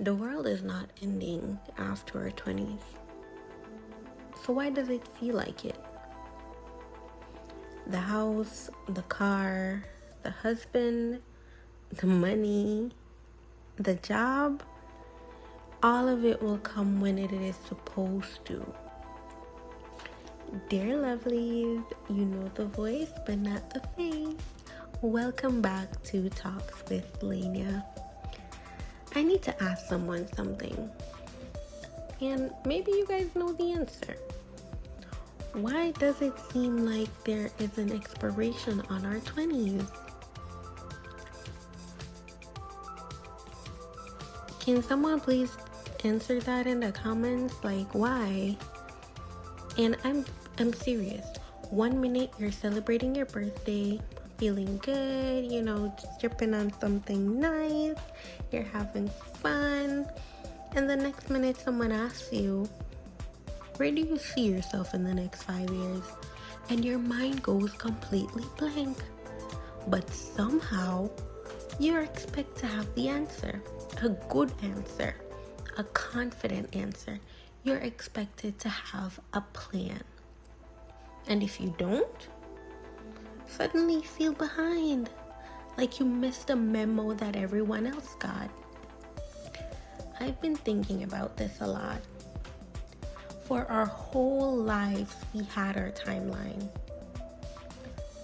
The world is not ending after our 20s. So why does it feel like it? The house, the car, the husband, the money, the job, all of it will come when it is supposed to. Dear lovelies, you know the voice but not the face. Welcome back to Talks with Lania. I need to ask someone something, and maybe you guys know the answer. Why does it seem like there is an expiration on our 20s? Can someone please answer that in the comments? Like, why? And I'm serious. 1 minute you're celebrating your birthday, feeling good, just tripping on something nice, you're having fun, and the next minute someone asks you, where do you see yourself in the next 5 years? And your mind goes completely blank. But somehow you expect to have the answer, a good answer, a confident answer. You're expected to have a plan. And if you don't, suddenly feel behind, like you missed a memo that everyone else got. I've been thinking about this a lot. For our whole lives, we had our timeline.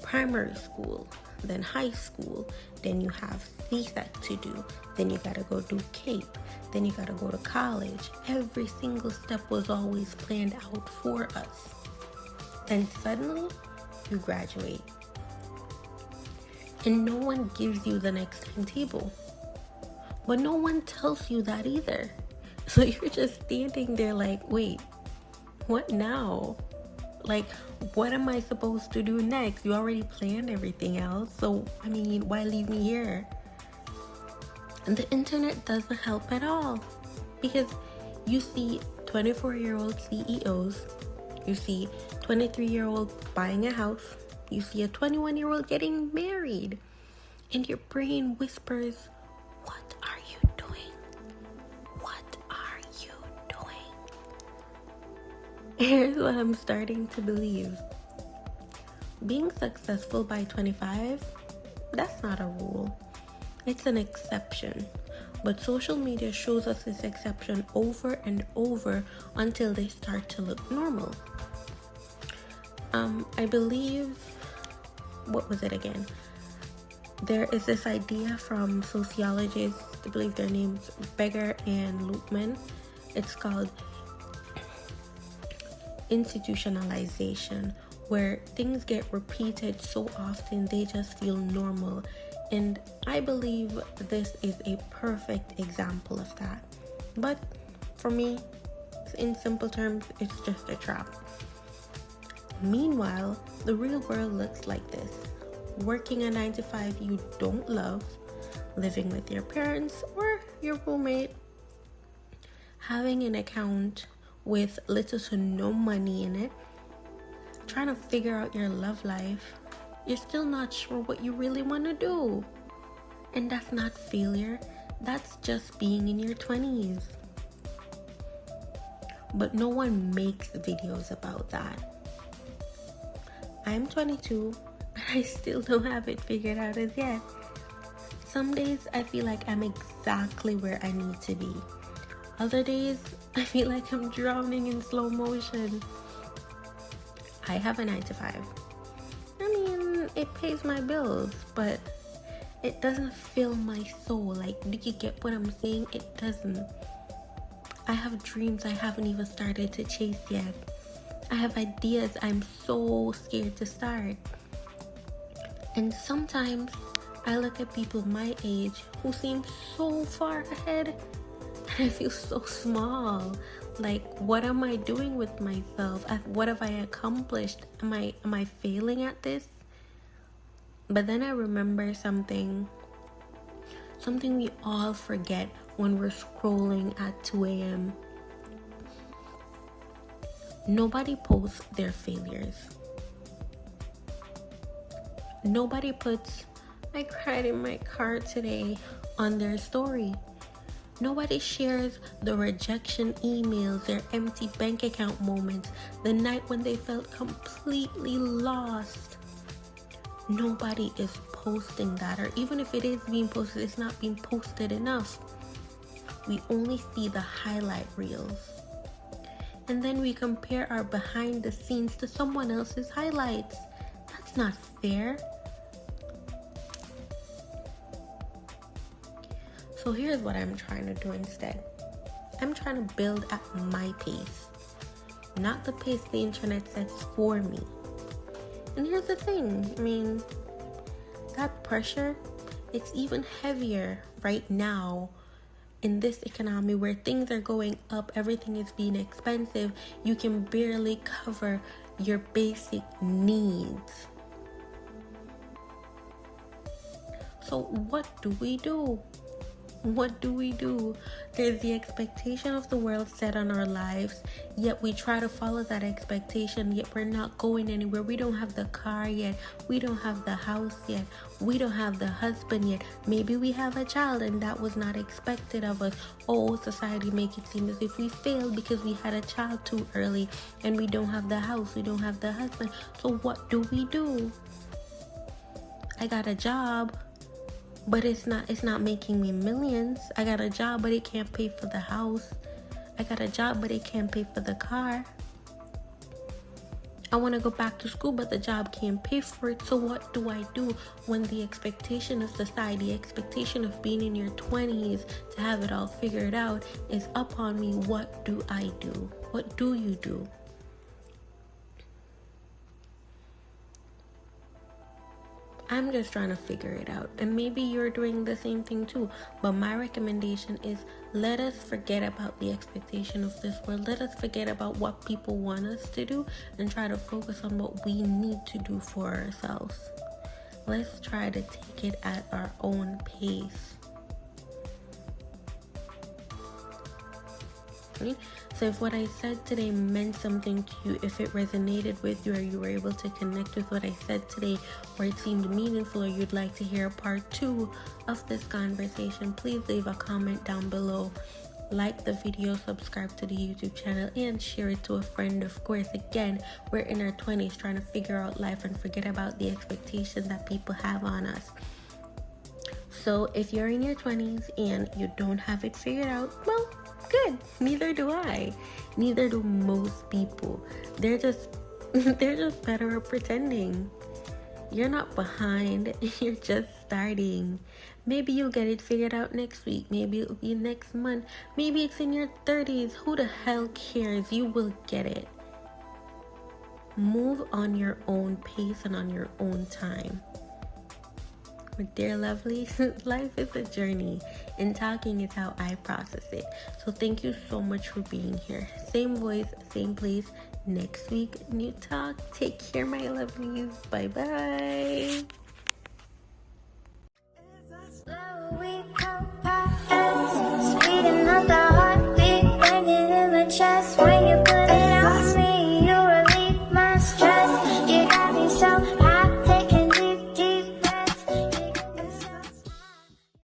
Primary school, then high school, then you have CSEC to do, then you gotta go do CAPE, then you gotta go to college. Every single step was always planned out for us. Then suddenly, you graduate. And no one gives you the next timetable. But no one tells you that either. So you're just standing there like, wait, what now? Like, what am I supposed to do next? You already planned everything else. So, why leave me here? And the internet doesn't help at all. Because you see 24-year-old CEOs. You see 23-year-old buying a house. You see a 21-year-old getting married. And your brain whispers, what are you doing? What are you doing? Here's what I'm starting to believe. Being successful by 25, that's not a rule. It's an exception. But social media shows us this exception over and over until they start to look normal. I believe, what was it again? There is this idea from sociologists, I believe their names Beggar and Loopman. It's called institutionalization, where things get repeated so often they just feel normal. And I believe this is a perfect example of that. But for me, in simple terms, it's just a trap. Meanwhile, the real world looks like this. Working a 9-to-5 you don't love, living with your parents or your roommate, having an account with little to no money in it, trying to figure out your love life. You're still not sure what you really want to do. And that's not failure. That's just being in your 20s. But no one makes videos about that. I'm 22 and I still don't have it figured out as yet. Some days I feel like I'm exactly where I need to be. Other days I feel like I'm drowning in slow motion. I have a 9-to-5. It pays my bills, but it doesn't fill my soul. Like, do you get what I'm saying? It doesn't. I have dreams I haven't even started to chase yet. I have ideas I'm so scared to start. And sometimes I look at people my age who seem so far ahead and I feel so small. Like, what am I doing with myself? What have I accomplished? Am I failing at this? But then I remember something we all forget when we're scrolling at 2 a.m. Nobody posts their failures. Nobody puts, I cried in my car today on their story. Nobody shares the rejection emails, their empty bank account moments, the night when they felt completely lost. Nobody is posting that, or even if it is being posted, it's not being posted enough. We only see the highlight reels. And then we compare our behind the scenes to someone else's highlights. That's not fair. So here's what I'm trying to do instead. I'm trying to build at my pace, not the pace the internet sets for me. And here's the thing, I mean, that pressure, it's even heavier right now in this economy where things are going up, everything is being expensive, you can barely cover your basic needs. So what do we do? What do we do? There's the expectation of the world set on our lives, yet we try to follow that expectation, yet we're not going anywhere. We don't have the car yet. We don't have the house yet. We don't have the husband yet. Maybe we have a child and that was not expected of us. Oh, society make it seem as if we failed because we had a child too early and we don't have the house. We don't have the husband. So what do? I got a job, but it's not making me millions. I got a job, but it can't pay for the house. I got a job, but it can't pay for the car. I want to go back to school, but the job can't pay for it. So what do I do when the expectation of society, the expectation of being in your 20s to have it all figured out is upon me? What do I do? What do you do? I'm just trying to figure it out, and maybe you're doing the same thing too. But my recommendation is, let us forget about the expectation of this world. Let us forget about what people want us to do and try to focus on what we need to do for ourselves. Let's try to take it at our own pace. Okay? So if what I said today meant something to you, if it resonated with you, or you were able to connect with what I said today, or it seemed meaningful, or you'd like to hear part 2 of this conversation, please leave a comment down below. Like the video, subscribe to the YouTube channel, and share it to a friend. Of course, again, we're in our 20s trying to figure out life and forget about the expectations that people have on us. So if you're in your 20s and you don't have it figured out, well, good. Neither do I. Neither do most people. They're just better at pretending. You're not behind. You're just starting. Maybe you'll get it figured out next week. Maybe it'll be next month. Maybe it's in your 30s. Who the hell cares? You will get it. Move on your own pace and on your own time. Dear lovely, life is a journey, and talking is how I process it. So thank you so much for being here. Same voice, same place. Next week, new talk. Take care, my lovelies. Bye bye.